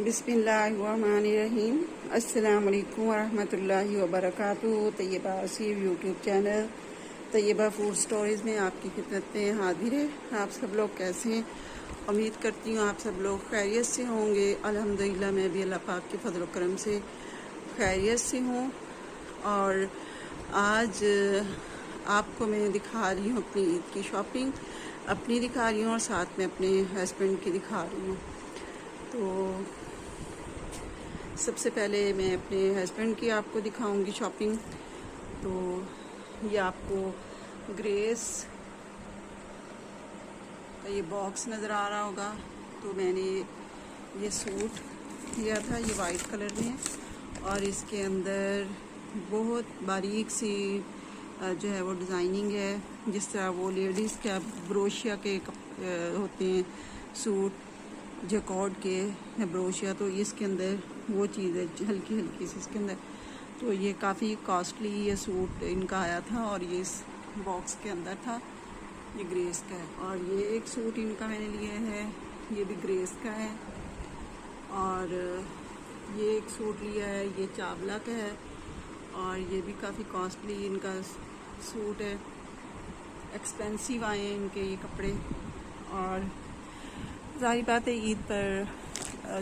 बिस्मिल्लाहिर्रहमानिर्रहीम। अस्सलाम वालेकुम वरहमतुल्लाहि वबरकातुहू। Tayyaba Asif YouTube channel Tayyaba food stories में आपकी खिदमत में हाजिर है। आप सब लोग कैसे हैं? उम्मीद करती हूँ आप सब लोग खैरियत से होंगे। अल्हम्दुलिल्लाह मैं भी अल्लाह पाक के फजल करम से खैरियत से हूँ। और आज आपको मैं दिखा रही हूँ अपनी ईद की शॉपिंग, अपनी दिखा रही हूँ और साथ में अपने हस्बैंड की दिखा रही हूँ। तो सबसे पहले मैं अपने हस्बैंड की आपको दिखाऊंगी शॉपिंग। तो ये आपको ग्रेस का ये बॉक्स नज़र आ रहा होगा। तो मैंने ये सूट लिया था, ये वाइट कलर में, और इसके अंदर बहुत बारीक सी जो है वो डिज़ाइनिंग है, जिस तरह वो लेडीज़ का ब्रोशिया के होते हैं सूट, जैकॉर्ड के है ब्रोशिया। तो इसके अंदर वो चीज़ है हल्की हल्की सी इसके अंदर। तो ये काफ़ी कॉस्टली ये सूट इनका आया था और ये इस बॉक्स के अंदर था। ये ग्रेस का है। और ये एक सूट इनका मैंने लिया है, ये भी ग्रेस का है। और ये एक सूट लिया है, ये चावला का है, और ये भी काफ़ी कॉस्टली इनका सूट है। एक्सपेंसिव आए हैं इनके ये कपड़े। और ज़ाहिर बात है ईद पर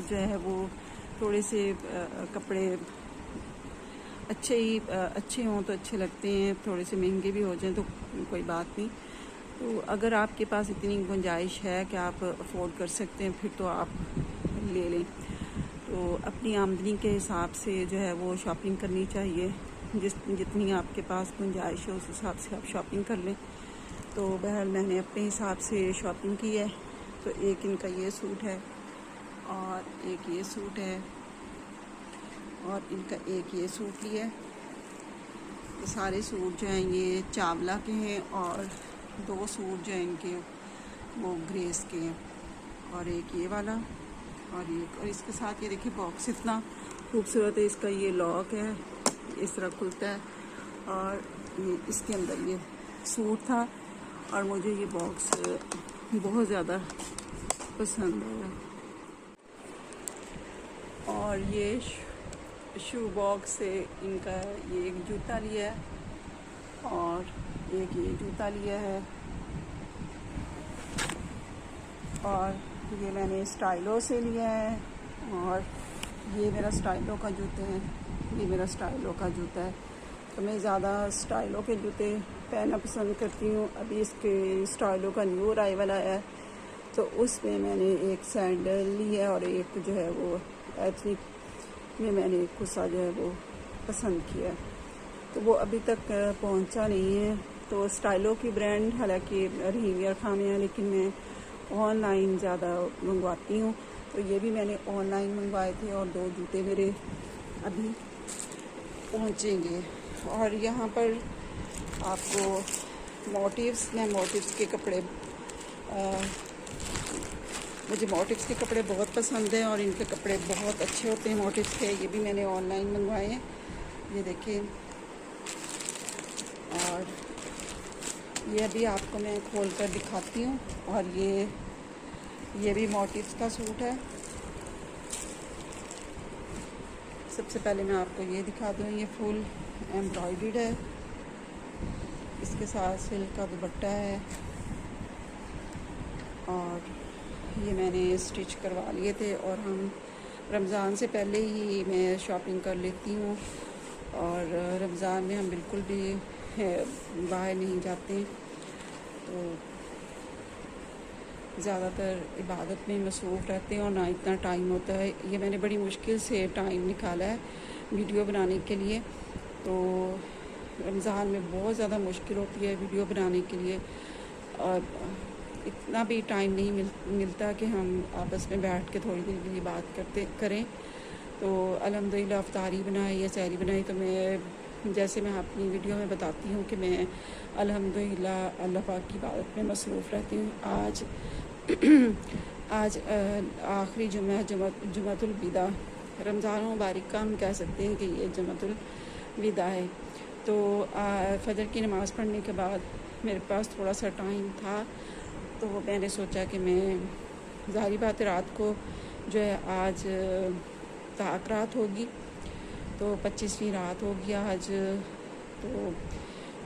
जो है वो थोड़े से कपड़े अच्छे हों तो अच्छे लगते हैं, थोड़े से महंगे भी हो जाएं तो कोई बात नहीं। तो अगर आपके पास इतनी गुंजाइश है कि आप अफोर्ड कर सकते हैं फिर तो आप ले लें। तो अपनी आमदनी के हिसाब से जो है वो शॉपिंग करनी चाहिए। जितनी आपके पास गुंजाइश है उस हिसाब से आप शॉपिंग कर लें। तो बहरहाल मैंने अपने हिसाब से शॉपिंग की है। तो एक इनका ये सूट है और एक ये सूट है और इनका एक ये सूट लिया है। ये सारे सूट जो हैं ये चावला के हैं और दो सूट जो हैं इनके वो ग्रेस के हैं, और एक ये वाला और एक। और इसके साथ ये देखिए बॉक्स इतना खूबसूरत है। इसका ये लॉक है, इस तरह खुलता है, और ये इसके अंदर ये सूट था और मुझे ये बॉक्स बहुत ज़्यादा पसंद है। और ये शू बॉक्स से इनका ये एक जूता लिया है और एक ये जूता लिया है। और ये मैंने स्टाइलो से लिया है, और ये मेरा स्टाइलो का जूते हैं, ये मेरा स्टाइलो का जूता है। तो मैं ज़्यादा स्टाइलो के जूते पहनना पसंद करती हूँ। अभी इसके स्टाइलो का न्यू अराइवल आया है, तो उसमें मैंने एक सैंडल ली है और एक जो है वो एथनिक में मैंने एक कुर्सा जो है वो पसंद किया। तो वो अभी तक पहुंचा नहीं है। तो स्टाइलो की ब्रांड हालांकि रहीमिया खां में है, लेकिन मैं ऑनलाइन ज़्यादा मंगवाती हूँ। तो ये भी मैंने ऑनलाइन मंगवाए थे और दो जूते मेरे अभी पहुँचेंगे। और यहाँ पर आपको मोटिव्स के कपड़े मुझे मोटिव्स के कपड़े बहुत पसंद हैं और इनके कपड़े बहुत अच्छे होते हैं मोटिव्स के। ये भी मैंने ऑनलाइन मंगवाए हैं, ये देखिए। और ये अभी आपको मैं खोल कर दिखाती हूँ। और ये भी मोटिव्स का सूट है। सबसे पहले मैं आपको ये दिखा दूँ, ये फुल एम्ब्रॉयडर्ड है, इसके साथ सिल्क का दुपट्टा है। और ये मैंने स्टिच करवा लिए थे, और हम रमज़ान से पहले ही मैं शॉपिंग कर लेती हूँ। और रमज़ान में हम बिल्कुल भी बाहर नहीं जाते, तो ज़्यादातर इबादत में मसरूफ़ रहते हैं और ना इतना टाइम होता है। ये मैंने बड़ी मुश्किल से टाइम निकाला है वीडियो बनाने के लिए। तो रमज़ान में बहुत ज़्यादा मुश्किल होती है वीडियो बनाने के लिए, और इतना भी टाइम नहीं मिलता कि हम आपस में बैठ के थोड़ी देर के लिए बात करें। तो अल्हम्दुलिल्लाह अफ्तारी बनाई या सहरी बनाई, तो मैं जैसे मैं अपनी वीडियो में बताती हूँ कि मैं अल्हम्दुलिल्लाह अल्लाह पाक की इबादत में मसरूफ़ रहती हूँ। आज आखिरी जुमातुल विदा, रमज़ान मुबारक का हम कह सकते हैं कि ये जुमातुल विदा है। तो फजर की नमाज़ पढ़ने के बाद मेरे पास थोड़ा सा टाइम था, तो मैंने सोचा कि मैं ज़ाहिर बात है रात को जो है आज ताक रात होगी, तो 25वीं रात होगी आज। तो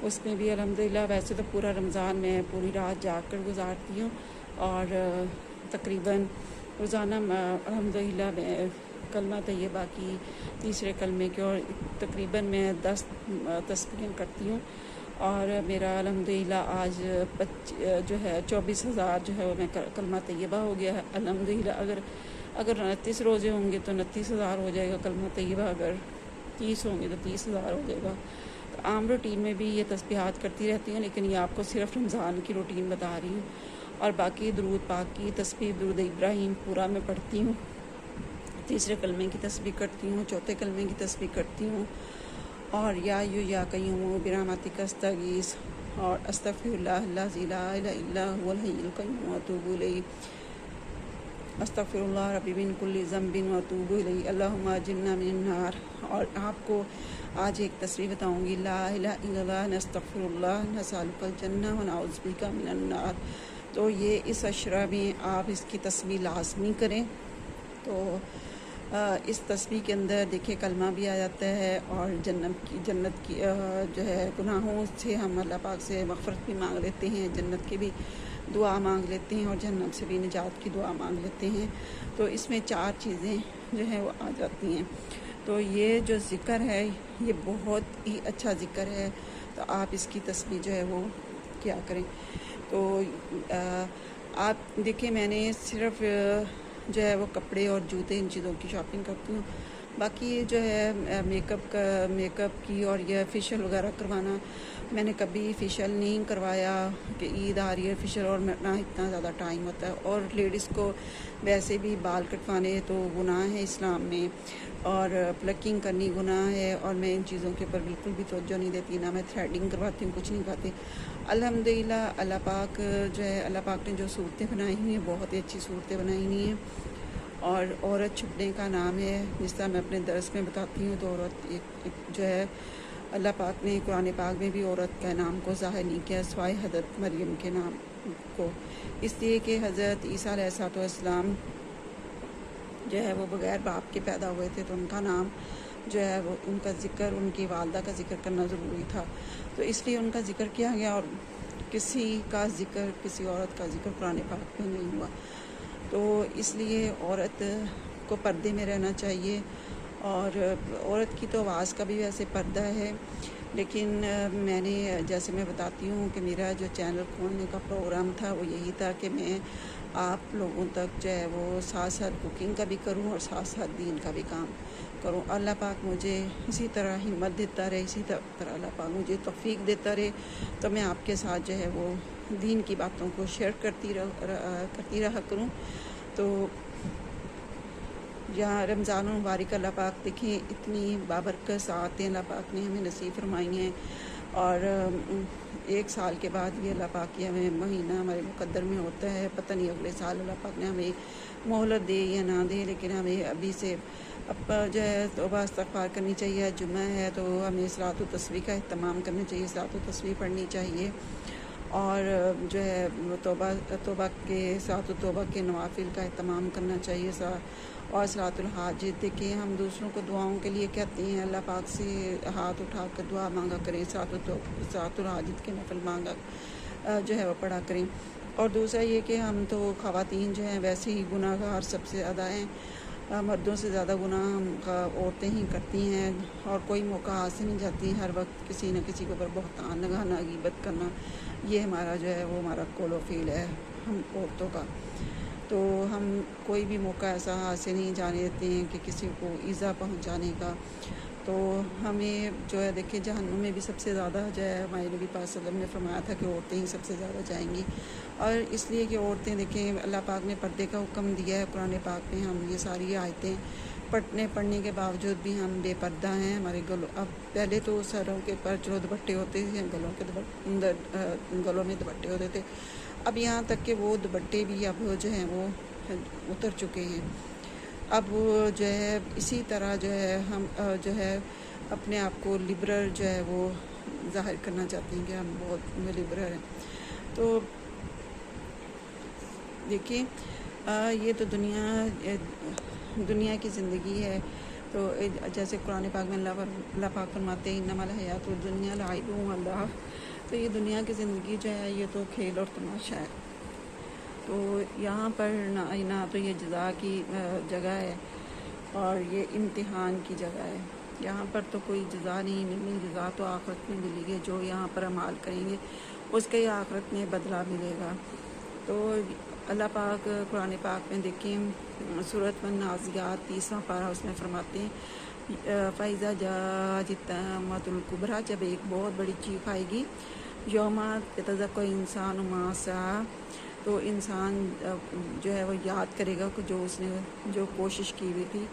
उसमें भी अल्हम्दुलिल्लाह, वैसे तो पूरा रमज़ान मैं पूरी रात जाग कर गुजारती हूँ और तकरीबन रोज़ाना अल्हम्दुलिल्लाह मैं कलमा तैयबा की, तीसरे कलमे की, और तकरीबन मैं 10 तस्बीहें करती हूँ। और मेरा अल्हम्दुलिल्लाह आज जो है 24,000 जो है वो मैं कलमा तैयबा हो गया है अल्हम्दुलिल्लाह। अगर 29 रोज़े होंगे तो 29,000 हो जाएगा कलमा तैयबा, अगर 30 होंगे तो 30,000 हो जाएगा। तो आम रूटीन में भी ये तस्बीहात करती रहती हूँ, लेकिन ये आपको सिर्फ रमज़ान की रूटीन बता रही हूँ। और बाकी दरूद पाक की तस्बीह, दुरूद इब्राहिम पूरा मैं पढ़ती हूँ, तीसरे कलमे की तस्बीह करती हूँ, चौथे कलमे की तस्बीह करती हूँ, और या कय्यूम बिरहमतिक अस्तगीस, और अस्तगफिरुल्लाह अल्लज़ी ला इलाहा इल्ला हुवल हय्युल क़य्यूम व अतूबु इलैहि, अस्तगफिरुल्लाह रब्बी मिन कुल्लि ज़ंबिन व अतूबु इलैहि, अल्लाहुम्मा अजिरना मिनन नार। और आपको आज एक तस्बीह बताऊँगी, ला इलाहा इल्लल्लाह नस्तगफिरुल्लाह नसअलुकल जन्नह व नऊज़ु बिका मिनन नार। तो ये इस अशरा में आप इसकी तस्बीह लाज़मी करें। तो इस तस्बीह के अंदर देखिए कलमा भी आ जाता है, और जन्नत की जो है गुनाहों से हम अल्लाह पाक से मग़फ़िरत भी मांग लेते हैं, जन्नत की भी दुआ मांग लेते हैं, और जन्नत से भी निजात की दुआ मांग लेते हैं। तो इसमें 4 चीज़ें जो है वो आ जाती हैं। तो ये जो ज़िक्र है ये बहुत ही अच्छा ज़िक्र है, तो आप इसकी तस्बीह जो है वो क्या करें। तो आप देखिए, मैंने सिर्फ जो है वो कपड़े और जूते, इन चीज़ों की शॉपिंग करती हूँ। बाकी ये जो है मेकअप की और ये फेशियल वगैरह करवाना, मैंने कभी फेशियल नहीं करवाया कि ईद आ रही है फेशियल, और ना इतना ज़्यादा टाइम होता है। और लेडीज़ को वैसे भी बाल कटवाने तो गुनाह है इस्लाम में, और प्लकिंग करनी गुनाह है, और मैं इन चीज़ों के ऊपर बिल्कुल भी तवज्जो नहीं देती, ना मैं थ्रेडिंग करवाती हूँ, कुछ नहीं करती। अल्हम्दुलिल्लाह अल्लाह पाक जो है, अल्लाह पाक ने जो सूरतें बनाई हुई हैं बहुत ही अच्छी सूरतें बनाई हुई हैं। और औरत छुपने का नाम है, जिस तरह मैं अपने दर्स में बताती हूँ। तो औरत एक जो है, अल्लाह पाक ने कुरान पाक में भी औरत के नाम को ज़ाहिर नहीं किया सिवाय हज़रत मरियम के नाम को, इसलिए कि हज़रत ईसा अलैहिस्सलाम जो है वो बग़ैर बाप के पैदा हुए थे, तो उनका नाम जो है वो, उनका ज़िक्र, उनकी वालदा का ज़िक्र करना ज़रूरी था, तो इसलिए उनका ज़िक्र किया गया। और किसी का ज़िक्र, किसी औरत का ज़िक्र कुरान पाक में नहीं हुआ। तो इसलिए औरत को पर्दे में रहना चाहिए। और औरत की तो आवाज़ का भी वैसे पर्दा है, लेकिन मैंने, जैसे मैं बताती हूँ कि मेरा जो चैनल खोलने का प्रोग्राम था वो यही था कि मैं आप लोगों तक जो है वो साथ साथ कुकिंग का भी करूँ और साथ साथ दीन का भी काम करूँ। अल्लाह पाक मुझे इसी तरह हिम्मत देता रहे, इसी तरह अल्लाह पाक मुझे तौफीक देता रहे, तो मैं आपके साथ जो है वो दीन की बातों को शेयर करती रहा करूँ। तो यहाँ रमज़ान मुबारक अल्लाह पाक देखिए इतनी बाबरकत सातें अल्लाह पाक ने हमें नसीब फरमाई हैं, और 1 साल के बाद भी अल्लाह पाक की हमें महीना हमारे मुकद्दर में होता है। पता नहीं अगले साल अल्लाह पाक ने हमें मोहलत दे या ना दे, लेकिन हमें अभी से अब जो है तौबा इस्तग़फ़ार करनी चाहिए। जुम्मा है तो हमें सलात व तस्बीह का एहतमाम करना चाहिए, सलात व तस्बीह पढ़नी चाहिए, और जो है तौबा के साथ तौबा के नवाफिल का एहतमाम करना चाहिए। और सलातुल हाजित, देखिए हम दूसरों को दुआओं के लिए कहते हैं, अल्लाह पाक से हाथ उठा कर दुआ मांगा करें, सलातुल हाजित के नफल मांगा जो है वो पढ़ा करें। और दूसरा ये कि हम तो ख़वातीन जो हैं वैसे ही गुनाहगार सबसे ज़्यादा हैं, मर्दों से ज़्यादा गुनाह हम औरतें ही करती हैं, और कोई मौका हाथ से नहीं जाती, हर वक्त किसी न किसी के ऊपर बहतान लगाना, गीबत करना, ये हमारा जो है वो हमारा कौल व फ़ील है हम औरतों का। तो हम कोई भी मौका ऐसा हाथ से नहीं जाने देते हैं कि किसी को ईज़ा पहुंचाने का। तो हमें जो है देखिए जहन्नुम में भी सबसे ज़्यादा जो है हमारे नबी पाक सल्लल्लाहु अलैहि वसल्लम ने फरमाया था कि औरतें ही सबसे ज़्यादा जाएंगी, और इसलिए कि औरतें देखें अल्लाह पाक ने पर्दे का हुक्म दिया है कुरान पाक में, हम ये सारी आयतें पढ़ने के बावजूद भी हम बेपर्दा हैं। हमारे गलों, अब पहले तो सरों के ऊपर जो दुपट्टे होते थे, गलों में दुपट्टे होते थे, अब यहाँ तक कि वो दुपट्टे भी अब जो हैं वो उतर चुके हैं। अब जो है इसी तरह जो है हम जो है अपने आप को लिबरल जो है वो ज़ाहिर करना चाहते हैं कि हम बहुत लिबरल हैं। तो देखिए ये तो दुनिया की ज़िंदगी है। तो जैसे कुरान पाक में अल्लाह पाक फरमाते हैं इन्नमल हयातुद दुनिया लाइबुन व लहव। तो ये दुनिया की ज़िंदगी जो है ये तो खेल और तमाशा है। तो यहाँ पर ना तो ये जज़ा की जगह है और ये इम्तिहान की जगह है। यहाँ पर तो कोई जज़ा नहीं मिलनी, जज़ा तो आखिरत में मिलेगी। जो यहाँ पर अमाल करेंगे उसके ही आखिरत में बदला मिलेगा। तो अल्लाह पाक कुरान पाक में देखें सूरत नाज़ियात 30वां पारा, उसमें फरमाते हैं फ़ाइज़ा जातिल कुबरा, जब एक बहुत बड़ी चीख आएगी, यौमा यतज़क्कर इंसान मा सआ, तो इंसान जो है वो याद करेगा कि जो उसने जो कोशिश की हुई थी।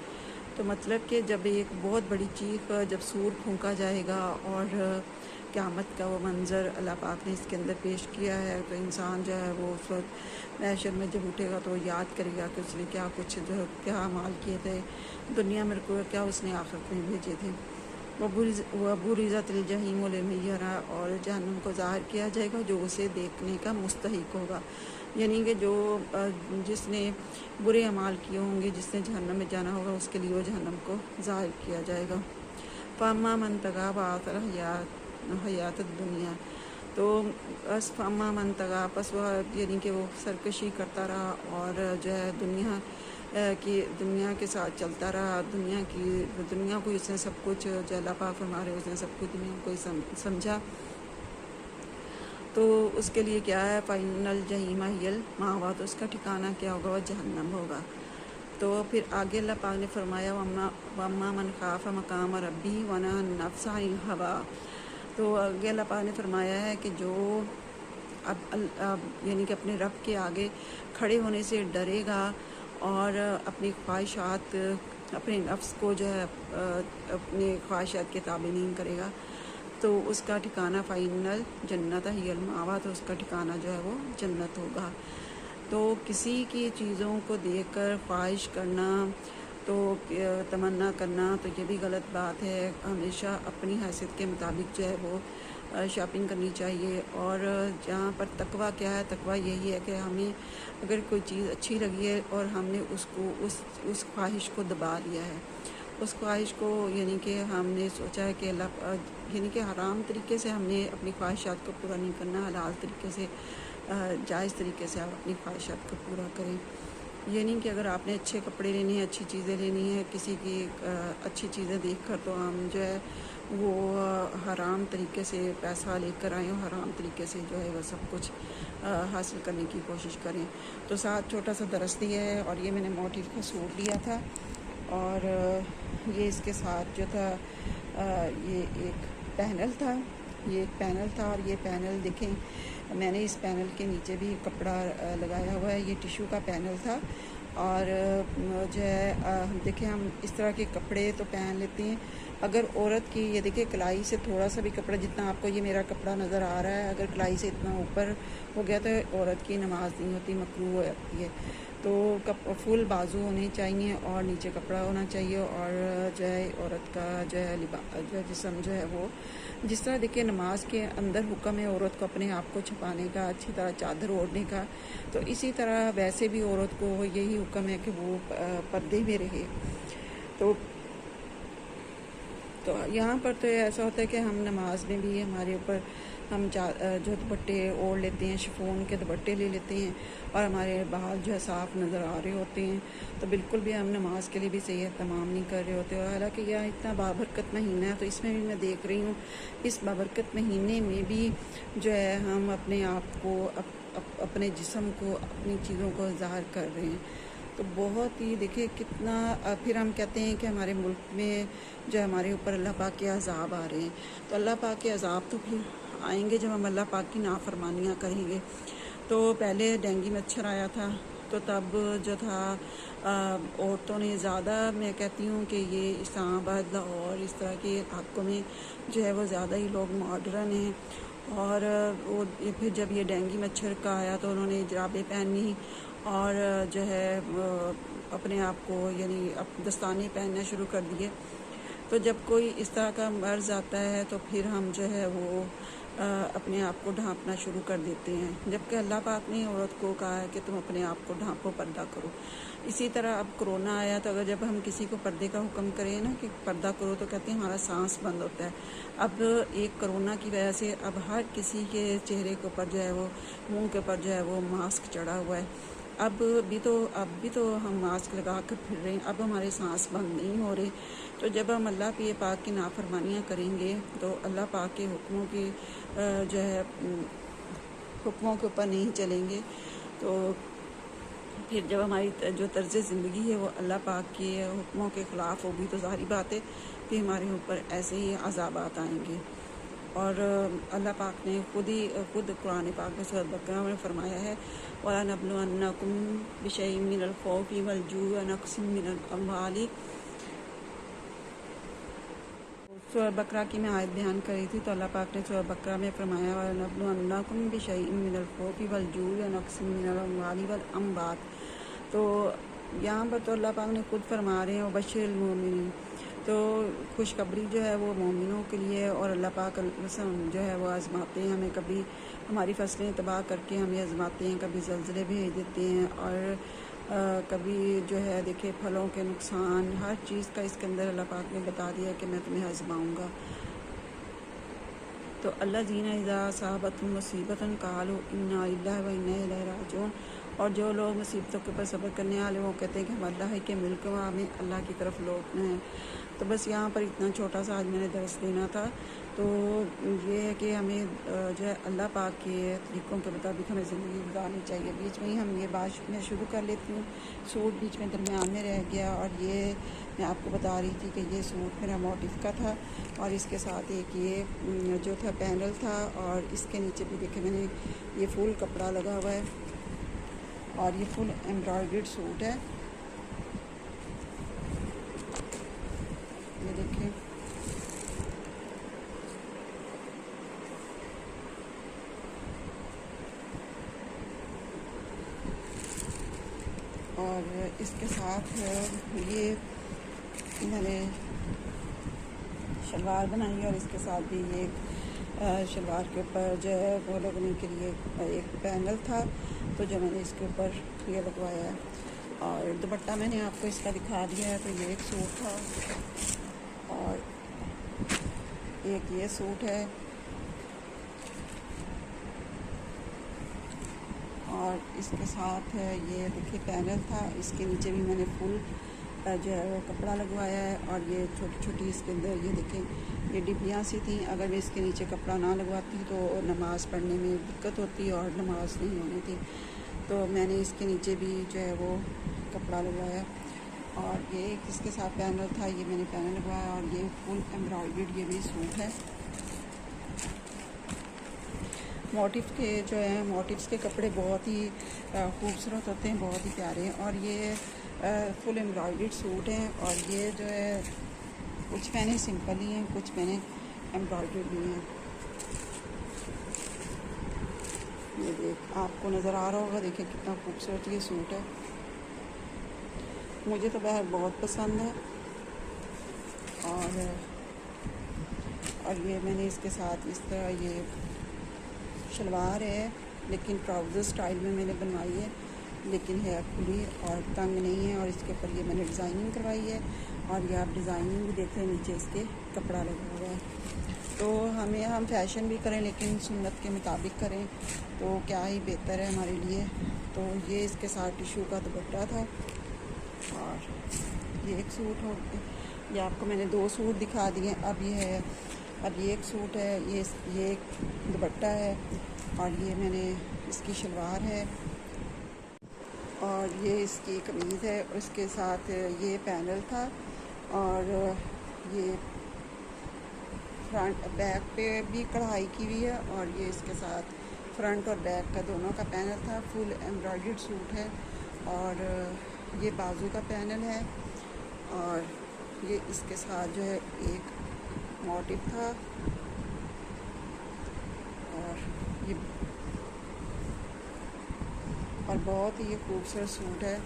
तो मतलब कि जब एक बहुत बड़ी चीख, जब सूर फूंका जाएगा और क़यामत का वो मंज़र अल्लाह पाक ने इसके अंदर पेश किया है, तो इंसान जो है वो उस वक्त महशर में जब उठेगा तो याद करेगा कि उसने क्या अमाल किए थे दुनिया में, को क्या उसने आखिरत में भेजे थे। वह बुरिज़तिल जहीम लिमन यरा, और जहन्नम को ज़ाहिर किया जाएगा जो उसे देखने का मुस्तहिक होगा। यानी कि जो जिसने बुरे अमाल किए होंगे, जिसने जहन्नम में जाना होगा, उसके लिए वो जहन्नम को ज़ाहिर किया जाएगा। फ़अम्मा मन तग़ा वआथर हयात दुनिया, तो बस फ़अम्मा मन तग़ा, बस वह यानी कि वो सरकशी करता रहा और जो है दुनिया के साथ चलता रहा। दुनिया को उसने सब कुछ, जो अल्लाह पाक फरमा रहे उसने सब कुछ दुनिया को समझा। तो उसके लिए क्या है, फ़इन्नल जहीम हियल मावा, तो उसका ठिकाना क्या होगा, वह जहन्नम होगा। तो फिर आगे अल्लाह पाक ने फरमाया वम्मा मन खाफ मकाम रब्बी व नहा नफ्स अनिल हवा। तो आगे अल्लाह पाक ने फरमाया है कि जो अब यानी कि अपने रब के आगे खड़े होने से डरेगा और अपनी ख्वाहिशात, अपने नफ्स को जो है अपने ख्वाहिशात के ताबे नहीं करेगा, तो उसका ठिकाना फ़इन्नल जन्नत हियल मावा, तो उसका ठिकाना जो है वो जन्नत होगा। तो किसी की चीज़ों को देखकर ख्वाहिश करना, तो तमन्ना करना, तो ये भी गलत बात है। हमेशा अपनी हैसियत के मुताबिक जो है वो शॉपिंग करनी चाहिए। और जहाँ पर तकवा क्या है, तकवा यही है कि हमें अगर कोई चीज़ अच्छी लगी है और हमने उसको उस ख्वाहिश को दबा दिया है, उस ख्वाहिश को, यानी कि हमने सोचा है कि यानी कि हराम तरीके से हमने अपनी ख्वाहिशात को पूरा नहीं करना, हलाल तरीके से, जायज़ तरीके से आप अपनी ख्वाहिशात को पूरा करें। ये नहीं कि अगर आपने अच्छे कपड़े लेने हैं, अच्छी चीज़ें लेनी है, किसी की अच्छी चीज़ें देखकर तो हम जो है वो हराम तरीके से पैसा लेकर आएँ और हराम तरीके से जो है वो सब कुछ हासिल करने की कोशिश करें। तो साथ छोटा सा दरस दिया है और ये मैंने मोटिव का सूट लिया था और ये इसके साथ जो था ये एक पैनल था, और ये पैनल देखें, मैंने इस पैनल के नीचे भी कपड़ा लगाया हुआ है। ये टिश्यू का पैनल था और जो है देखें, हम इस तरह के कपड़े तो पहन लेते हैं। अगर औरत की, ये देखिए कलाई से थोड़ा सा भी कपड़ा, जितना आपको ये मेरा कपड़ा नज़र आ रहा है, अगर कलाई से इतना ऊपर हो गया तो औरत की नमाज नहीं होती, मकरूह हो जाती है। तो फुल बाजू होने चाहिए और नीचे कपड़ा होना चाहिए। और जो है औरत का जो है जिस्म जो है वो, जिस तरह देखिए नमाज के अंदर हुक्म है औरत को अपने आप को छुपाने का, अच्छी तरह चादर ओढ़ने का, तो इसी तरह वैसे भी औरत को यही हुक्म है कि वो पर्दे में रहे। तो यहाँ पर तो ऐसा होता है कि हम नमाज में भी हमारे ऊपर हम जो दुपट्टे ओढ़ लेते हैं, शिफॉन के दुपट्टे ले लेते हैं और हमारे बाल जो है साफ़ नज़र आ रहे होते हैं, तो बिल्कुल भी हम नमाज के लिए भी सही एहतमाम नहीं कर रहे होते। और हालांकि यह इतना बाबरकत महीना है, तो इसमें भी मैं देख रही हूँ इस बाबरकत महीने में भी जो है हम अपने आप को अपने जिस्म को, अपनी चीज़ों को ज़ाहिर कर रहे हैं। तो बहुत ही देखिए कितना, फिर हम कहते हैं कि हमारे मुल्क में जो हमारे ऊपर अल्लाह पाक के अज़ाब आ रहे हैं। तो अल्लाह पाक के अज़ाब तो फिर आएंगे जब हम अल्लाह पाक की नाफरमानियाँ करेंगे। तो पहले डेंगू मच्छर आया था, तो तब जो था औरतों ने ज़्यादा, मैं कहती हूँ कि ये इस्लामाबाद, लाहौर, इस तरह के इलाकों में जो है वो ज़्यादा ही लोग मॉडर्न हैं। और वो फिर जब ये डेंगू मच्छर का आया तो उन्होंने जुराबें पहनी और जो है अपने आप को, यानी दस्ताने पहनना शुरू कर दिए। तो जब कोई इस तरह का मर्ज़ आता है तो फिर हम जो है वो अपने आप को ढांपना शुरू कर देते हैं, जबकि अल्लाह पाक ने औरत को कहा है कि तुम अपने आप को ढांपो, पर्दा करो। इसी तरह अब कोरोना आया तो अगर जब हम किसी को पर्दे का हुक्म करें ना कि पर्दा करो, तो कहते हैं हमारा सांस बंद होता है। अब एक कोरोना की वजह से अब हर किसी के चेहरे के ऊपर जो है वो, मुंह के ऊपर जो है वो मास्क चढ़ा हुआ है। अब भी तो हम मास्क लगा कर फिर रहे हैं, अब हमारे सांस बंद नहीं हो रहे। तो जब हम अल्लाह पे पाक की नाफरमानियाँ करेंगे तो अल्लाह पाक के हुक्मों की जो है हुक्मों के ऊपर नहीं चलेंगे, तो फिर जब हमारी जो तर्ज ज़िंदगी है वो अल्लाह पाक के हुक्मों के ख़िलाफ़ होगी, तो ज़ाहिर बात है कि हमारे ऊपर ऐसे ही अज़ाबात आएंगे। और अल्लाह पाक ने खुद कुरान पाक में सूरह बकरा में फरमाया है, वला नबलुवन्नकुम बिशैइन मिनल खौफि वल जूइ व नक़्सिम मिनल अम्वालि। सूरह बकरा की मैं आयत बयान कर रही थी, तो अल्लाह पाक ने सूरह बकरा में फरमाया, वला नबलुवन्नकुम बिशैइन मिनल खौफि वल जूइ व नक़्सिम मिनल अम्वालि वल अंबात। तो यहाँ पर तो अल्लाह पाक ने खुद फरमा रहे हैं वबश्शिरिल मोमिनीन, तो खुशखबरी जो है वो मोमिनों के लिए। और अल्लाह पाक जो है वो आजमाते हैं हमें, कभी हमारी फसलें तबाह करके हमें आजमाते हैं, कभी ज़लज़ले भेज देते हैं, और कभी जो है देखिए फलों के नुकसान, हर चीज़ का इसके अंदर अल्लाह पाक ने बता दिया कि मैं तुम्हें आजमाऊँगा। तो अल्लाह जीना इज़ा साहबत मुसीबतन कालू इन्ना लिल्लाहि व इन्ना इलैहि राजिऊन। और जो लोग मुसीबतों के ऊपर सब्र करने वाले वो कहते हैं कि हम अल्लाह के मिल्क में हमें अल्लाह की तरफ लौटना है। तो बस यहाँ पर इतना छोटा सा आज मैंने दर्स देना था। तो ये है कि हमें जो है अल्लाह पाक के तरीक़ों के मुताबिक हमें ज़िंदगी गुजारनी चाहिए। बीच में ही हम ये बात मैं शुरू कर लेती हूँ, सूट बीच में दरमियान में रह गया, और ये मैं आपको बता रही थी कि ये सूट मेरा मोटिफ का था, और इसके साथ एक ये जो था पैनल था, और इसके नीचे भी देखे मैंने ये फुल कपड़ा लगा हुआ है, और ये फुल एम्ब्रॉयडर्ड सूट है, ये देखिए। और इसके साथ ये मैंने शलवार बनाई, और इसके साथ भी ये शलवार के ऊपर जो है वो लगने के लिए एक पैनल था, तो जो मैंने इसके ऊपर ये लगवाया है। और दुपट्टा मैंने आपको इसका दिखा दिया है। तो ये एक सूट था, और एक ये सूट है, और इसके साथ ये देखिए पैनल था, इसके नीचे भी मैंने फुल जो है वो कपड़ा लगवाया है। और ये छोटी छोटी इसके अंदर ये देखें ये डिब्बियाँ सी थी, अगर मैं इसके नीचे कपड़ा ना लगवाती तो नमाज़ पढ़ने में दिक्कत होती और नमाज नहीं होनी थी, तो मैंने इसके नीचे भी जो है वो कपड़ा लगवाया। और ये इसके साथ पैनल था, ये मैंने पैनल लगवाया, और ये फुल एम्ब्रॉयडर्ड ये भी सूट है। मोटिफ के जो है मोटिव्स के कपड़े बहुत ही खूबसूरत होते हैं, बहुत ही प्यारे हैं। और ये फुल एम्ब्रॉयडर्ड सूट हैं, और ये जो है कुछ मैंने सिंपल ही हैं, कुछ मैंने एम्ब्रॉयडर्ड भी हैं। ये देख आपको नज़र आ रहा होगा, देखिए कितना खूबसूरत ये सूट है, मुझे तो वह बहुत पसंद है। और ये मैंने इसके साथ इस तरह ये शलवार है, लेकिन ट्राउज़र स्टाइल में मैंने बनवाई है, लेकिन है खुली और तंग नहीं है। और इसके ऊपर ये मैंने डिज़ाइनिंग करवाई है, और ये आप डिज़ाइनिंग भी देख रहे हैं, नीचे इसके कपड़ा लगा हुआ है। तो हम फैशन भी करें लेकिन सुन्नत के मुताबिक करें तो क्या ही बेहतर है हमारे लिए। तो ये इसके साथ टिशू का दुपट्टा था, और ये एक सूट हो, ये आपको मैंने 2 सूट दिखा दिए। अब ये एक सूट है, ये एक दुपट्टा है, और ये मैंने इसकी शलवार है, और ये इसकी कमीज़ है। और इसके साथ ये पैनल था, और ये फ्रंट बैक पे भी कढ़ाई की हुई है, और ये इसके साथ फ्रंट और बैक का दोनों का पैनल था। फुल एम्ब्रॉयडर्ड सूट है, और ये बाजू का पैनल है, और ये इसके साथ जो है एक मोटिफ था, और बहुत ही ये खूबसूरत सूट है।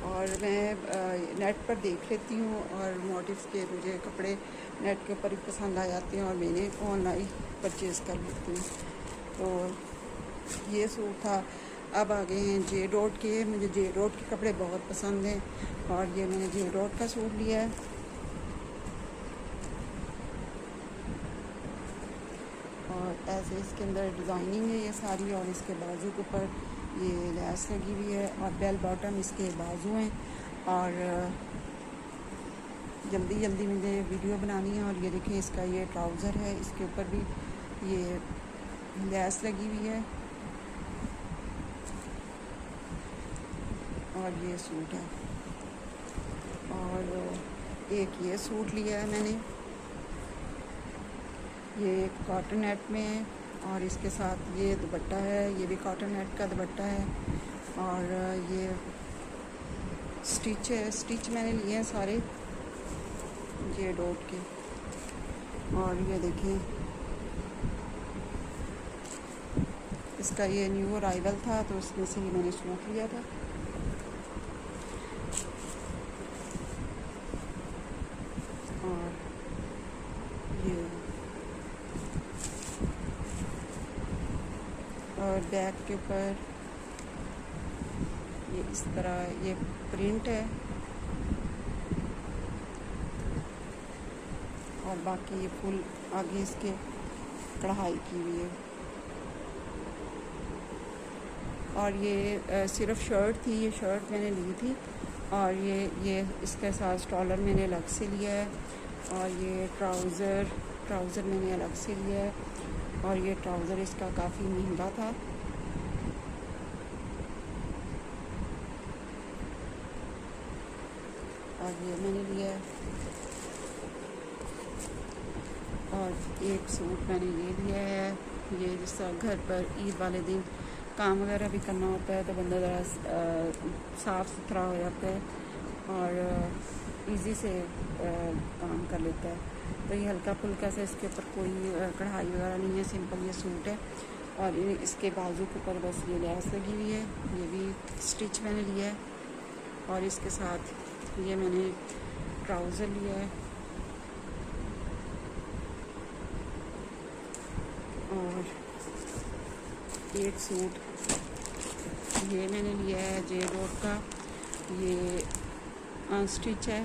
और मैं नेट पर देख लेती हूँ और मोटिव्स के मुझे कपड़े नेट के ऊपर ही पसंद आ जाते हैं और मैंने ऑनलाइन परचेज़ कर लेती हूँ। तो ये सूट था। अब आ गए हैं जे डॉट के। मुझे जे डॉट के कपड़े बहुत पसंद हैं और ये मैंने जे डॉट का सूट लिया है। और ऐसे इसके अंदर डिज़ाइनिंग है ये सारी, और इसके बाजू के ऊपर ये लैस लगी हुई है और बेल बॉटम इसके बाजू हैं। और जल्दी जल्दी मुझे वीडियो बनानी है। और ये देखें इसका ये ट्राउज़र है, इसके ऊपर भी ये लैस लगी हुई है। और ये सूट है। और एक ये सूट लिया है मैंने, ये कॉटन नेट में है और इसके साथ ये दुपट्टा है, ये भी कॉटन नेट का दुपट्टा है। और ये स्टिच है, स्टिच मैंने लिए हैं सारे जे डॉट के। और ये देखें इसका ये न्यू अराइवल था तो उसमें से ही मैंने सूट लिया था। और ये और बैक के ऊपर ये इस तरह ये प्रिंट है और बाकी ये फुल आगे इसके कढ़ाई की हुई है। और ये सिर्फ शर्ट थी, ये शर्ट मैंने ली थी। और ये इसके साथ स्टॉलर मैंने अलग से लिया है। और ये ट्राउज़र मैंने अलग से लिया है। और ये ट्राउज़र इसका काफ़ी महंगा था। और ये मैंने लिया है। और एक सूट मैंने ये लिया है, ये जिस घर पर ईद वाले दिन काम वगैरह भी करना होता है तो बंदा ज़रा साफ़ सुथरा हो जाता है और इजी से काम कर लेता है। तो ये हल्का फुल्का सा, इसके ऊपर कोई कढ़ाई वगैरह नहीं है, सिंपल ये सूट है। और इसके बाजू के ऊपर बस ये लैस लगी हुई है, ये भी स्टिच मैंने लिया है। और इसके साथ ये मैंने ट्राउज़र लिया है। और एक सूट ये मैंने लिया है जे डॉट का, ये अनस्टिच है।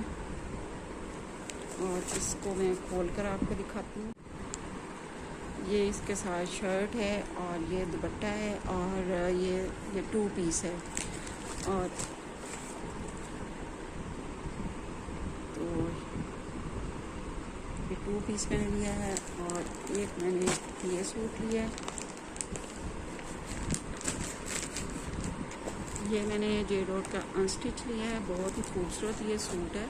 और इसको मैं खोल कर आपको दिखाती हूँ। ये इसके साथ शर्ट है और ये दुपट्टा है और ये 2 पीस है। और तो ये 2 पीस मैंने लिया है। और एक मैंने ये सूट लिया है, ये मैंने जे डॉट का अनस्टिच लिया है। बहुत ही खूबसूरत ये सूट है,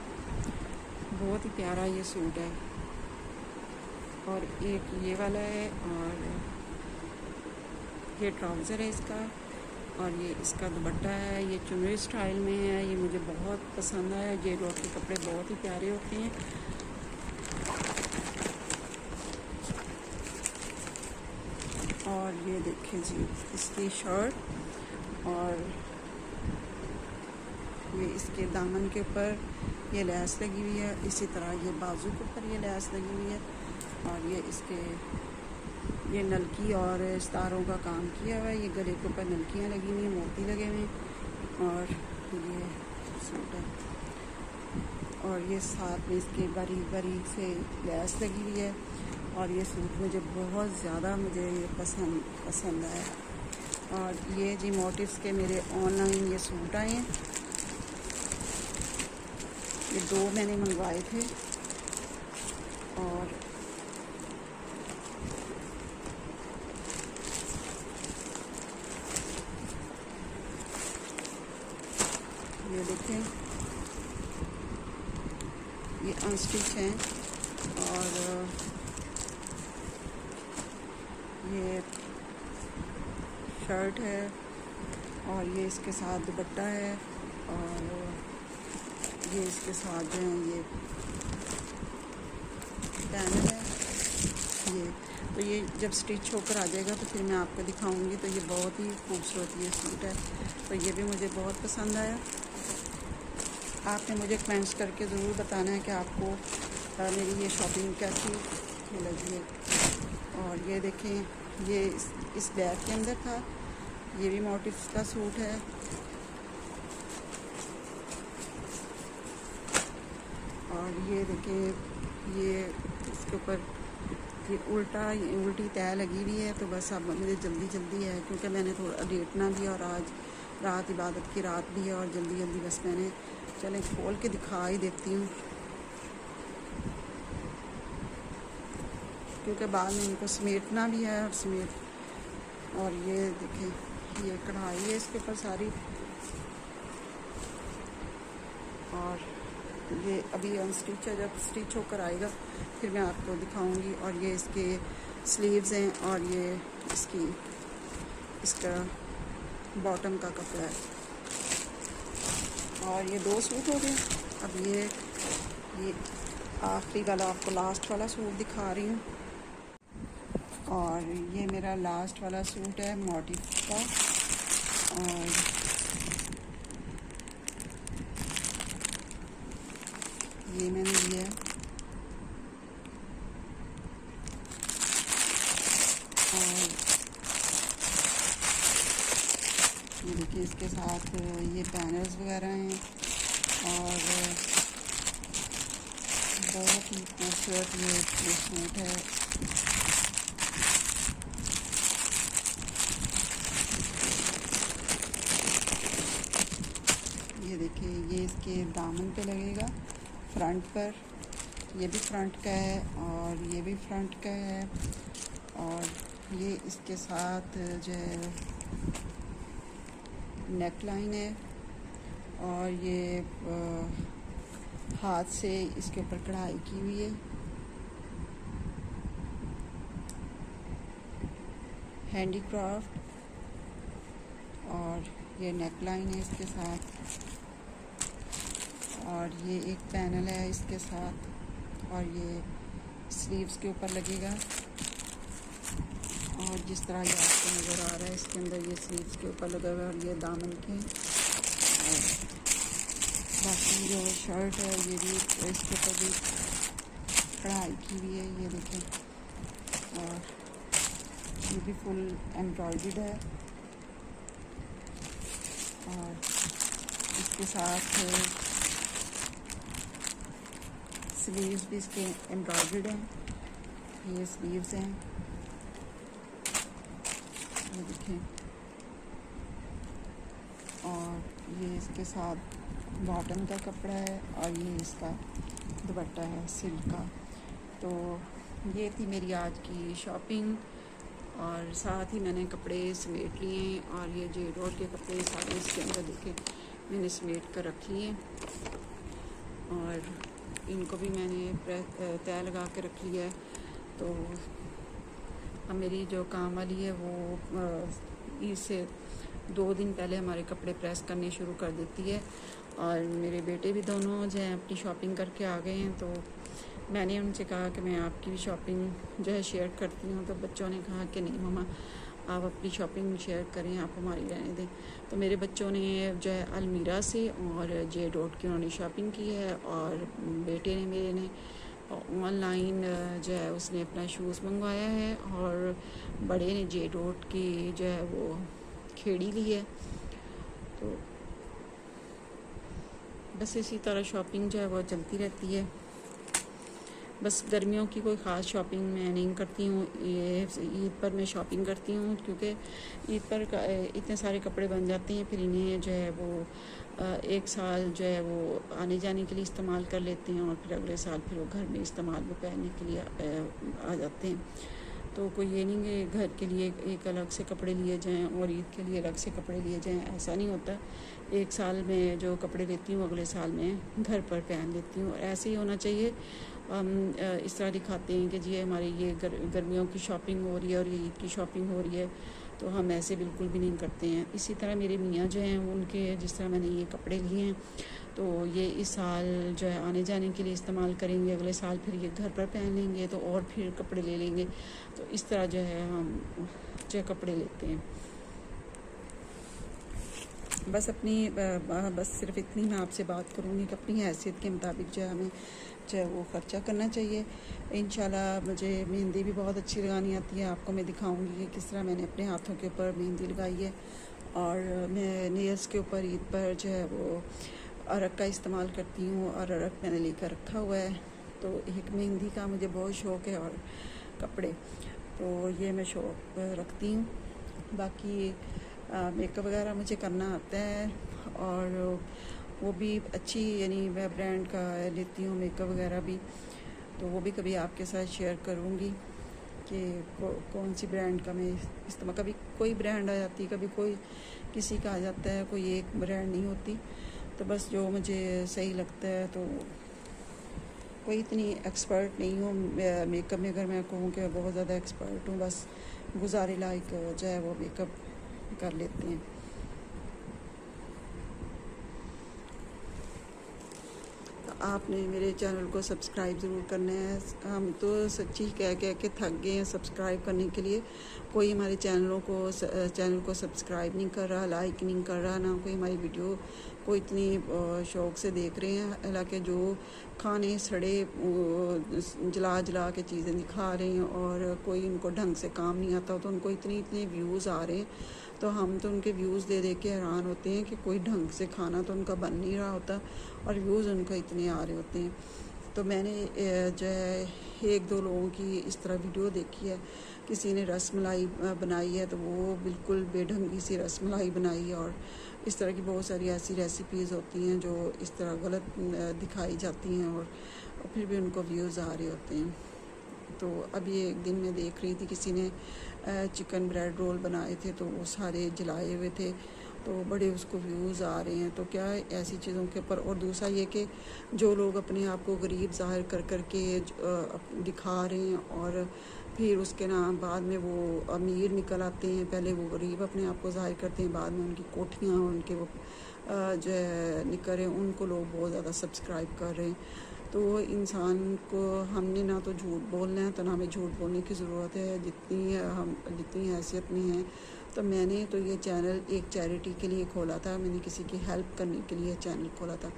बहुत ही प्यारा ये सूट है। और एक ये वाला है और ये ट्राउज़र है इसका। और ये इसका दुपट्टा है, ये चुनरी स्टाइल में है। ये मुझे बहुत पसंद आया। जे डॉट के कपड़े बहुत ही प्यारे होते हैं। और ये देखें जी इसकी शर्ट और ये इसके दामन के ऊपर ये लैस लगी हुई है। इसी तरह ये बाजू के ऊपर ये लैस लगी हुई है। और ये इसके ये नलकी और सितारों का काम किया हुआ है। ये गले के ऊपर नलकियाँ लगी हुई हैं, मोती लगे हुए हैं। और ये सूट है और ये साथ में इसके बारीक बारीक से लैस लगी हुई है। और ये सूट मुझे बहुत ज़्यादा ये पसंद आया। और ये जी मोटिव्स के मेरे ऑनलाइन ये सूट आए हैं, ये 2 मैंने मंगवाए थे। और ये देखें ये अनस्टिच हैं। और ये शर्ट है और ये इसके साथ दुपट्टा है। और ये इसके साथ जो है ये पैनल है ये। तो ये जब स्टिच होकर आ जाएगा तो फिर मैं आपको दिखाऊंगी। तो ये बहुत ही खूबसूरत ये सूट है, तो ये भी मुझे बहुत पसंद आया। आपने मुझे कमेंट्स करके ज़रूर बताना है कि आपको मेरी ये शॉपिंग कैसी लगी है। और ये देखें, ये इस बैग के अंदर था। ये भी मोटिव्स का सूट है। और ये देखें, ये इसके ऊपर ये उल्टी तय लगी हुई है। तो बस अब मुझे जल्दी है क्योंकि मैंने थोड़ा लेटना भी, और आज रात इबादत की रात भी है, और जल्दी बस मैंने चलें खोल के दिखा ही देती हूँ क्योंकि बाद में इनको समेटना भी है। और ये देखें, ये कढ़ाई है इसके ऊपर सारी। और ये अभी अनस्टिच है, जब स्टिच होकर आएगा फिर मैं आपको दिखाऊंगी। और ये इसके स्लीव्स हैं, और ये इसका बॉटम का कपड़ा है। और ये 2 सूट हो गए। अब ये आखिरी वाला, आपको लास्ट वाला सूट दिखा रही हूँ। और ये मेरा लास्ट वाला सूट है मोटिव का। और ये मैंने लिया है। और ये देखिए, इसके साथ ये पैनल्स वगैरह हैं। और बहुत ही खूबसूरत ये सूट है। ये देखिए, ये इसके दामन पे लगेगा, फ्रंट पर। ये भी फ्रंट का है, और ये भी फ्रंट का है। और ये इसके साथ जो है नेक लाइन है। और ये हाथ से इसके ऊपर कढ़ाई की हुई है, हैंडीक्राफ्ट। और ये नेक लाइन है इसके साथ। और ये एक पैनल है इसके साथ। और ये स्लीव्स के ऊपर लगेगा। और जिस तरह ये आपको नज़र आ रहा है, इसके अंदर ये स्लीव्स के ऊपर लगा हुआ है। और ये दामन के, और बाकी जो शर्ट है ये भी इसके ऊपर भी कढ़ाई की हुई है, ये देखें। और ये भी फुल एम्ब्रॉयडर्ड है। और इसके साथ स्लीव्स भी इसके एम्ब्रॉयडर्ड हैं। ये स्लीव्स हैं, ये देखें। और ये इसके साथ बॉटम का कपड़ा है, और ये इसका दुपट्टा है सिल्क का। तो ये थी मेरी आज की शॉपिंग। और साथ ही मैंने कपड़े समेट लिए हैं। और ये जे डॉट के कपड़े सारे इसके अंदर देखे मैंने समेट कर रख लिए। और इनको भी मैंने तय लगा के रख लिया है। तो अब मेरी जो काम वाली है वो इससे 2 दिन पहले हमारे कपड़े प्रेस करने शुरू कर देती है। और मेरे बेटे भी दोनों जो हैं अपनी शॉपिंग करके आ गए हैं। तो मैंने उनसे कहा कि मैं आपकी भी शॉपिंग जो है शेयर करती हूँ। तो बच्चों ने कहा कि नहीं मम्मा, आप अपनी शॉपिंग शेयर करें, आप हमारी रहने दें। तो मेरे बच्चों ने जो है अलमीरा से और जे डॉट की उन्होंने शॉपिंग की है। और बेटे ने मेरे ने ऑनलाइन जो है उसने अपना शूज़ मंगवाया है। और बड़े ने जे डॉट की जो है वो खेड़ी ली है। तो बस इसी तरह शॉपिंग जो है वो चलती रहती है। बस गर्मियों की कोई ख़ास शॉपिंग मैं नहीं करती हूँ। ये ईद पर मैं शॉपिंग करती हूँ क्योंकि ईद पर इतने सारे कपड़े बन जाते हैं, फिर इन्हें जो है वो 1 साल जो है वो आने जाने के लिए इस्तेमाल कर लेते हैं। और फिर अगले साल फिर वो घर में इस्तेमाल में पहनने के लिए आ जाते हैं। तो कोई ये नहीं कि घर के लिए एक अलग से कपड़े लिए जाएं और ईद के लिए अलग से कपड़े लिए जाएं, ऐसा नहीं होता। 1 साल में जो कपड़े लेती हूँ अगले साल में घर पर पहन लेती हूँ, और ऐसे ही होना चाहिए। हम इस तरह दिखाते हैं कि जी हमारी ये गर्मियों की शॉपिंग हो रही है और ये ईद की शॉपिंग हो रही है, तो हम ऐसे बिल्कुल भी नहीं करते हैं। इसी तरह मेरे मियाँ जो हैं उनके जिस तरह मैंने ये कपड़े लिए हैं तो ये इस साल जो है आने जाने के लिए इस्तेमाल करेंगे, अगले साल फिर ये घर पर पहन लेंगे तो और फिर कपड़े ले लेंगे। तो इस तरह जो है हम जो कपड़े लेते हैं। बस बस सिर्फ इतनी मैं आपसे बात करूँगी कि अपनी हैसियत के मुताबिक जो है हमें जो है वो ख़र्चा करना चाहिए। इंशाल्लाह मुझे मेहंदी भी बहुत अच्छी लगानी आती है। आपको मैं दिखाऊंगी कि किस तरह मैंने अपने हाथों के ऊपर मेहंदी लगाई है। और मैं नेल्स के ऊपर ईद पर जो है वो अरक का इस्तेमाल करती हूँ, और अरक मैंने लेकर रखा हुआ है। तो एक मेहंदी का मुझे बहुत शौक़ है, और कपड़े तो ये मैं शौक़ रखती हूँ। बाकी मेकअप वगैरह मुझे करना आता है, और वो भी अच्छी, यानी मैं ब्रांड का लेती हूँ मेकअप वगैरह भी। तो वो भी कभी आपके साथ शेयर करूँगी कि कौन सी ब्रांड का मैं इस्तेमाल, कभी कोई ब्रांड आ जाती है, कभी कोई किसी का आ जाता है, कोई एक ब्रांड नहीं होती। तो बस जो मुझे सही लगता है, तो कोई इतनी एक्सपर्ट नहीं हूँ मेकअप में। अगर मैं कहूँ कि बहुत ज़्यादा एक्सपर्ट हूँ, बस गुजारे लायक जो है वो मेकअप कर लेते हैं। आपने मेरे चैनल को सब्सक्राइब ज़रूर करना है। हम तो सच्ची कह के थक गए हैं सब्सक्राइब करने के लिए। कोई हमारे चैनल को सब्सक्राइब नहीं कर रहा, लाइक नहीं कर रहा, ना कोई हमारी वीडियो को इतनी शौक़ से देख रहे हैं। हालांकि जो खाने सड़े जला के चीज़ें दिखा रहे हैं, और कोई उनको ढंग से काम नहीं आता, तो उनको इतने व्यूज़ आ रहे हैं। तो हम तो उनके व्यूज़ दे के हैरान होते हैं कि कोई ढंग से खाना तो उनका बन नहीं रहा होता, और व्यूज़ उनको इतने आ रहे होते हैं। तो मैंने जो है 1-2 लोगों की इस तरह वीडियो देखी है। किसी ने रसमलाई बनाई है, तो वो बिल्कुल बेढंगी सी रसमलाई बनाई, और इस तरह की बहुत सारी ऐसी रेसिपीज़ होती हैं जो इस तरह गलत दिखाई जाती हैं, और फिर भी उनको व्यूज़ आ रहे होते हैं। तो अभी एक दिन मैं देख रही थी, किसी ने चिकन ब्रेड रोल बनाए थे, तो वो सारे जलाए हुए थे, तो बड़े उसको व्यूज़ आ रहे हैं। तो क्या ऐसी चीज़ों के ऊपर, और दूसरा ये कि जो लोग अपने आप को गरीब ज़ाहिर कर के दिखा रहे हैं, और फिर उसके नाम बाद में वो अमीर निकल आते हैं। पहले वो गरीब अपने आप को ज़ाहिर करते हैं, बाद में उनकी कोठियाँ, उनके वो जो है निकल रहे हैं, उनको लोग बहुत ज़्यादा सब्सक्राइब कर रहे हैं। तो इंसान को हमने ना तो झूठ बोलना है, तो ना हमें झूठ बोलने की ज़रूरत है। जितनी हैसियत में है। तो मैंने तो ये चैनल एक चैरिटी के लिए खोला था, मैंने किसी की हेल्प करने के लिए चैनल खोला था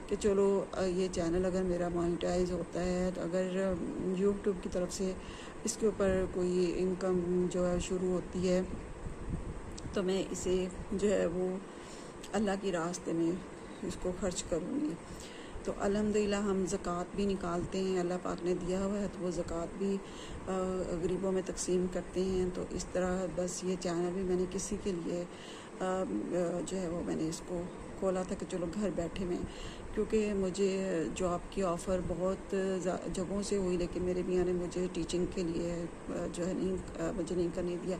कि चलो ये चैनल अगर मेरा मोनेटाइज होता है, तो अगर यूट्यूब की तरफ से इसके ऊपर कोई इनकम जो है शुरू होती है, तो मैं इसे जो है वो अल्लाह की रास्ते में इसको खर्च करूँगी। तो अल्हम्दुलिल्लाह हम ज़कात भी निकालते हैं, अल्लाह पाक ने दिया हुआ है, तो वो ज़कात भी गरीबों में तकसीम करते हैं। तो इस तरह बस ये चैनल भी मैंने किसी के लिए जो है वो मैंने इसको खोला था कि चलो घर बैठे में, क्योंकि मुझे जॉब की ऑफ़र बहुत जगहों से हुई, लेकिन मेरे मियाँ ने मुझे टीचिंग के लिए जो है मुझे नहीं करने दिया।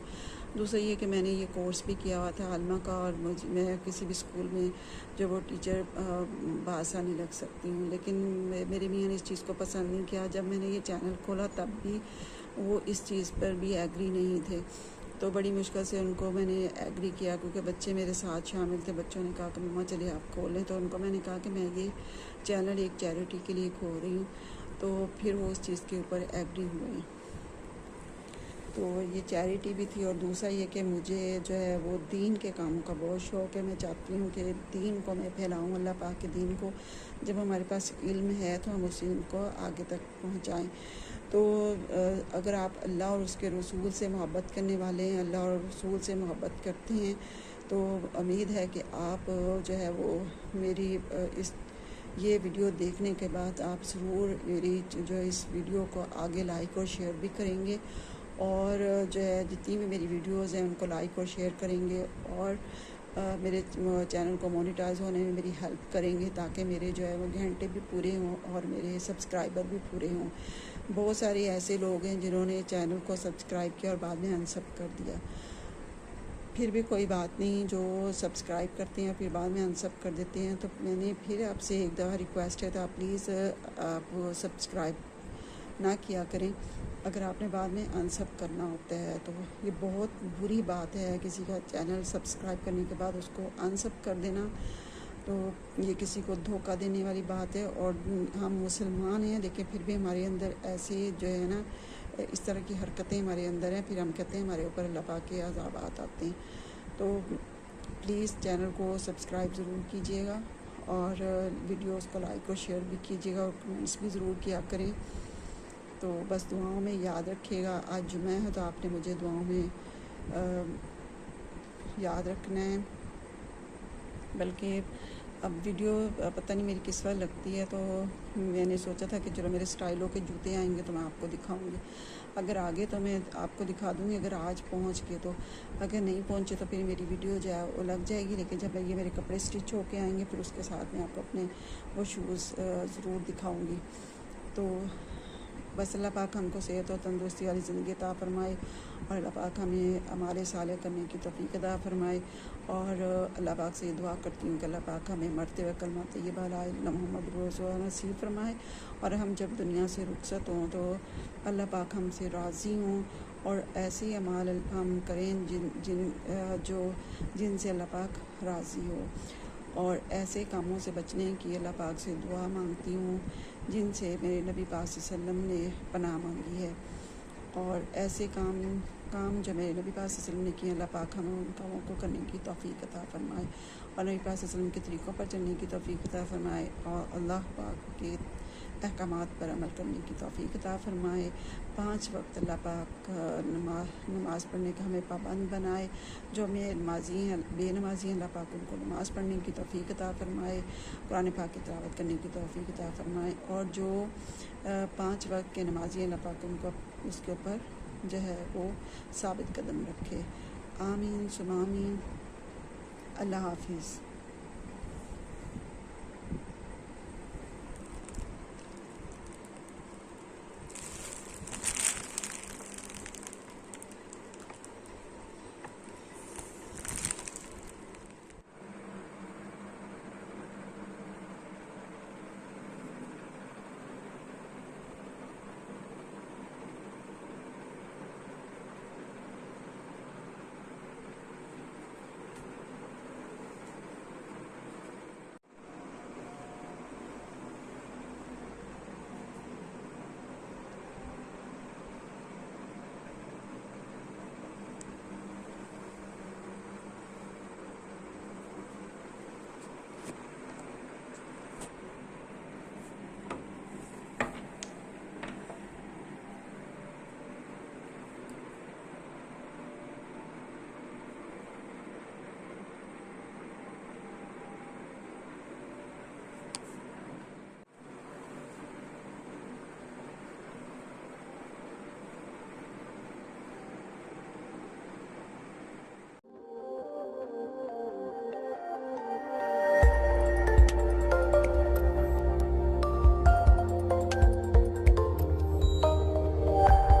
दूसरा ये कि मैंने ये कोर्स भी किया हुआ था आलमा का, और मैं किसी भी स्कूल में जो वो टीचर बासानी लग सकती हूँ, लेकिन मेरे मियाँ ने इस चीज़ को पसंद नहीं किया। जब मैंने ये चैनल खोला तब भी वो इस चीज़ पर भी एग्री नहीं थे। तो बड़ी मुश्किल से उनको मैंने एग्री किया, क्योंकि बच्चे मेरे साथ शामिल थे। बच्चों ने कहा कि मम्मा चलिए आप खोल लें, तो उनको मैंने कहा कि मैं ये चैनल एक चैरिटी के लिए खोल रही हूँ। तो फिर वो उस चीज़ के ऊपर एग्री हुए। तो ये चैरिटी भी थी, और दूसरा ये कि मुझे जो है वो दीन के कामों का बहुत शौक़ है। मैं चाहती हूँ कि दीन को मैं फैलाऊँ, अल्लाह पाक के दीन को। जब हमारे पास इल्म है तो हम उस इल्म को आगे तक पहुँचाएँ। तो अगर आप अल्लाह और उसके रसूल से मोहब्बत करने वाले हैं, अल्लाह और रसूल से मोहब्बत करते हैं, तो उम्मीद है कि आप जो है वो मेरी ये वीडियो देखने के बाद आप ज़रूर मेरी जो इस वीडियो को आगे लाइक और शेयर भी करेंगे, और जो है जितनी भी मेरी वीडियोज़ हैं उनको लाइक और शेयर करेंगे, और मेरे चैनल को मोनेटाइज होने में मेरी हेल्प करेंगे, ताकि मेरे जो है वो घंटे भी पूरे हों और मेरे सब्सक्राइबर भी पूरे हों। बहुत सारे ऐसे लोग हैं जिन्होंने चैनल को सब्सक्राइब किया और बाद में अनसब कर दिया। फिर भी कोई बात नहीं, जो सब्सक्राइब करते हैं फिर बाद में अनसब कर देते हैं। तो मैंने फिर आपसे एक दफ़ा रिक्वेस्ट है, तो आप प्लीज़ आप सब्सक्राइब ना किया करें। अगर आपने बाद में अनसब करना होता है तो ये बहुत बुरी बात है, किसी का चैनल सब्सक्राइब करने के बाद उसको अनसब कर देना, तो ये किसी को धोखा देने वाली बात है। और हम मुसलमान हैं, लेकिन फिर भी हमारे अंदर ऐसे जो है ना इस तरह की हरकतें हमारे अंदर हैं, फिर हम कहते हैं हमारे ऊपर अल्लाह पाक के अज़ाबात आते हैं। तो प्लीज़ चैनल को सब्सक्राइब ज़रूर कीजिएगा और वीडियोस को लाइक और शेयर भी कीजिएगा और कमेंट्स भी ज़रूर किया करें। तो बस दुआओं में याद रखिएगा। आज जुम्मा है तो आपने मुझे दुआओं में याद रखना है। बल्कि अब वीडियो पता नहीं मेरी किस वक्त लगती है, तो मैंने सोचा था कि चलो मेरे स्टाइलों के जूते आएंगे तो मैं आपको दिखाऊंगी। अगर आगे तो मैं आपको दिखा दूंगी, अगर आज पहुंच के तो, अगर नहीं पहुंचे तो फिर मेरी वीडियो जो है वो लग जाएगी। लेकिन जब ये मेरे कपड़े स्टिच होके आएंगे फिर उसके साथ मैं आपको अपने वो शूज़ ज़रूर दिखाऊँगी। तो बस अल्लाह पाक हमको सेहत और तंदुरुस्ती वाली ज़िंदगी अता फ़रमाए और अल्लाह पाक हमें हमारे साले करने की तौफ़ीक अता फ़रमाए। और अल्लाह पाक से दुआ करती हूँ कि अल्लाह पाक हमें मरते हुए कलमा तय्यबा ला इलाहा इल्लल्लाह मुहम्मद रसूलुल्लाह नसीब फ़रमाए। और हम जब दुनिया से रुखसत हों तो अल्लाह पाक हमसे राज़ी हों और ऐसे अमाल हम करें जिनसे अल्लाह पाक राज़ी हो। और ऐसे कामों से बचने की अल्लाह पाक से दुआ मांगती हूँ जिनसे मेरे नबी पाक सल्लल्लाहु अलैहि वसल्लम ने पनाह मांगी है। और ऐसे काम जो मेरे नबी पाक सल्लल्लाहु अलैहि वसल्लम ने किए, अल्लाह पाक हमें उन कामों को करने की तौफ़ीक अता फ़रमाए और नबी पाक सल्लल्लाहु अलैहि वसल्लम के तरीक़ों पर चलने की तौफ़ीक अता फ़रमाए और अल्लाह पाक के अहकामात पर अमल करने की तौफ़ीक अता फ़रमाए। 5 वक्त अल्लाह पाक नमाज़ पढ़ने का हमें पाबंद बनाए। जो नमाज़ी हैं बेनमाज़ी हैं, अल्लाह पाक उनको नमाज़ पढ़ने की तौफ़ीक अता फ़रमाए, कुरान पाक की तिलावत करने की तौफ़ीक अता फ़रमाए। और जो 5 वक्त के नमाज़ी हैं, अल्लाह पाक उनको उसके ऊपर जो है वो साबित कदम रखे। आमीन सुमा आमीन। अल्लाह हाफिज़।